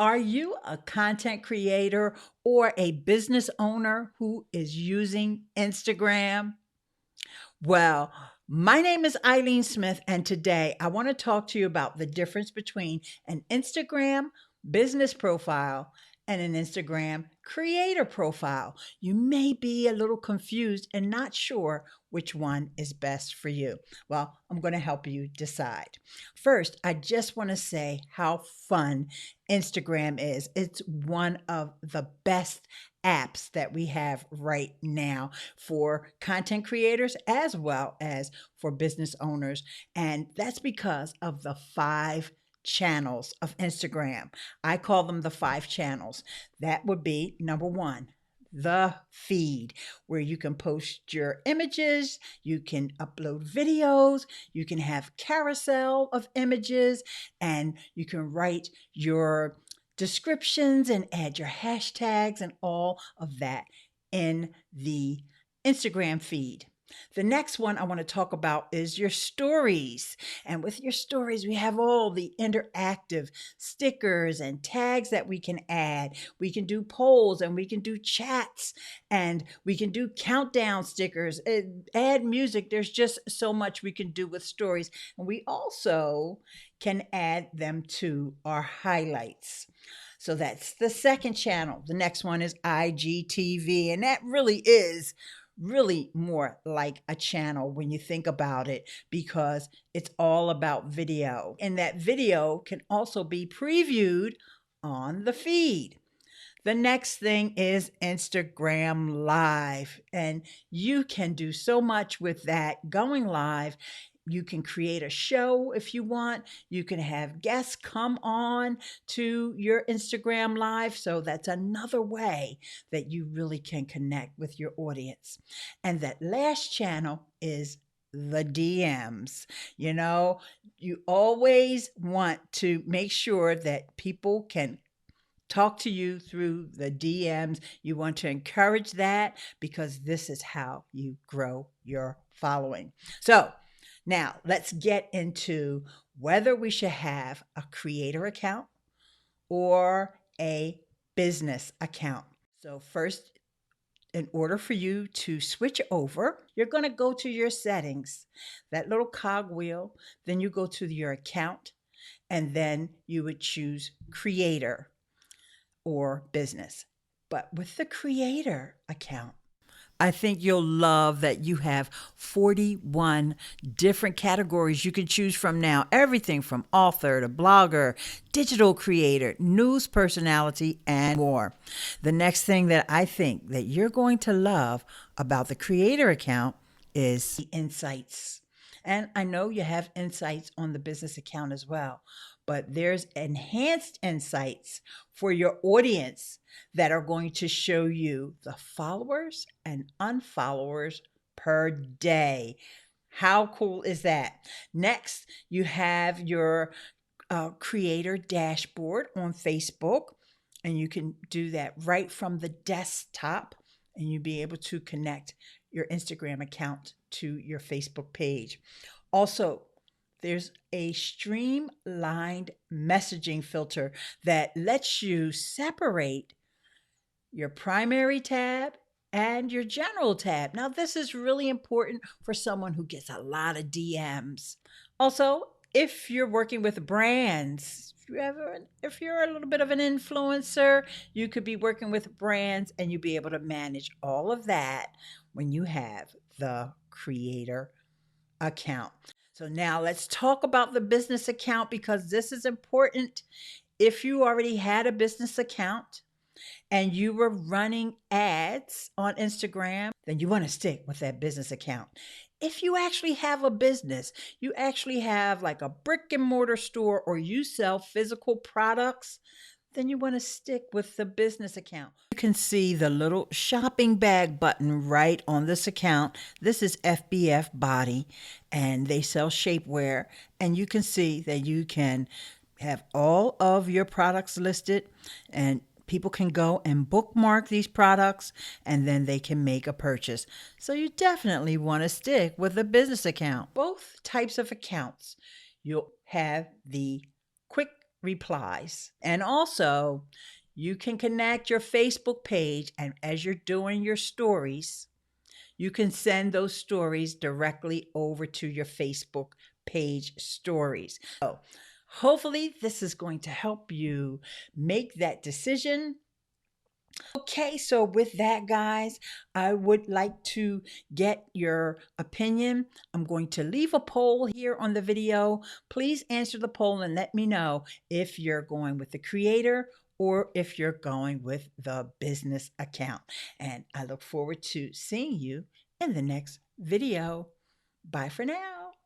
Are you a content creator or a business owner who is using Instagram? Well, my name is Ileane Smith, and today I want to talk to you about the difference between an Instagram business profile and an Instagram creator profile. You may be a little confused and not sure which one is best for you. Well, I'm going to help you decide. First, I just want to say how fun Instagram is. It's one of the best apps that we have right now for content creators as well as for business owners. And that's because of the 5 channels of Instagram. I call them the 5 channels. That would be number one, the feed, where you can post your images, you can upload videos, you can have carousel of images, and you can write your descriptions and add your hashtags and all of that in the Instagram feed. The next one I want to talk about is your stories. And with your stories, we have all the interactive stickers and tags that we can add. We can do polls and we can do chats and we can do countdown stickers, add music. There's just so much we can do with stories. And we also can add them to our highlights. So that's the second channel. The next one is IGTV, and that really is really more like a channel when you think about it, because it's all about video. And that video can also be previewed on the feed. The next thing is Instagram Live, and you can do so much with that going live. You can create a show if you want. You can have guests come on to your Instagram Live. So that's another way that you really can connect with your audience. And that last channel is the DMs. You always want to make sure that people can talk to you through the DMs. You want to encourage that because this is how you grow your following. So, now, let's get into whether we should have a creator account or a business account. So, first, in order for you to switch over, you're going to go to your settings, that little cogwheel, then you go to your account, and then you would choose creator or business. But with the creator account, I think you'll love that you have 41 different categories you can choose from now. Everything from author to blogger, digital creator, news personality, and more. The next thing that I think that you're going to love about the creator account is the insights. And I know you have insights on the business account as well, but there's enhanced insights for your audience that are going to show you the followers and unfollowers per day. How cool is that? Next, you have your creator dashboard on Facebook, and you can do that right from the desktop, and you'll be able to connect your Instagram account to your Facebook page. Also, there's a streamlined messaging filter that lets you separate your primary tab and your general tab. Now, this is really important for someone who gets a lot of DMs. Also, if you're working with brands, if you're a little bit of an influencer, you could be working with brands and you'll be able to manage all of that when you have the creator account. So now let's talk about the business account, because this is important. If you already had a business account and you were running ads on Instagram, then you want to stick with that business account. If you actually have a business, you actually have like a brick and mortar store, or you sell physical products, then you want to stick with the business account. You can see the little shopping bag button right on this account. This is FBF Body, and they sell shapewear. And you can see that you can have all of your products listed, and people can go and bookmark these products, and then they can make a purchase. So you definitely want to stick with a business account. Both types of accounts, you'll have the quick replies. And also, you can connect your Facebook page, and as you're doing your stories, you can send those stories directly over to your Facebook page stories. So, hopefully, this is going to help you make that decision. Okay, so with that, guys, I would like to get your opinion. I'm going to leave a poll here on the video. Please answer the poll and let me know if you're going with the creator or if you're going with the business account. And I look forward to seeing you in the next video. Bye for now.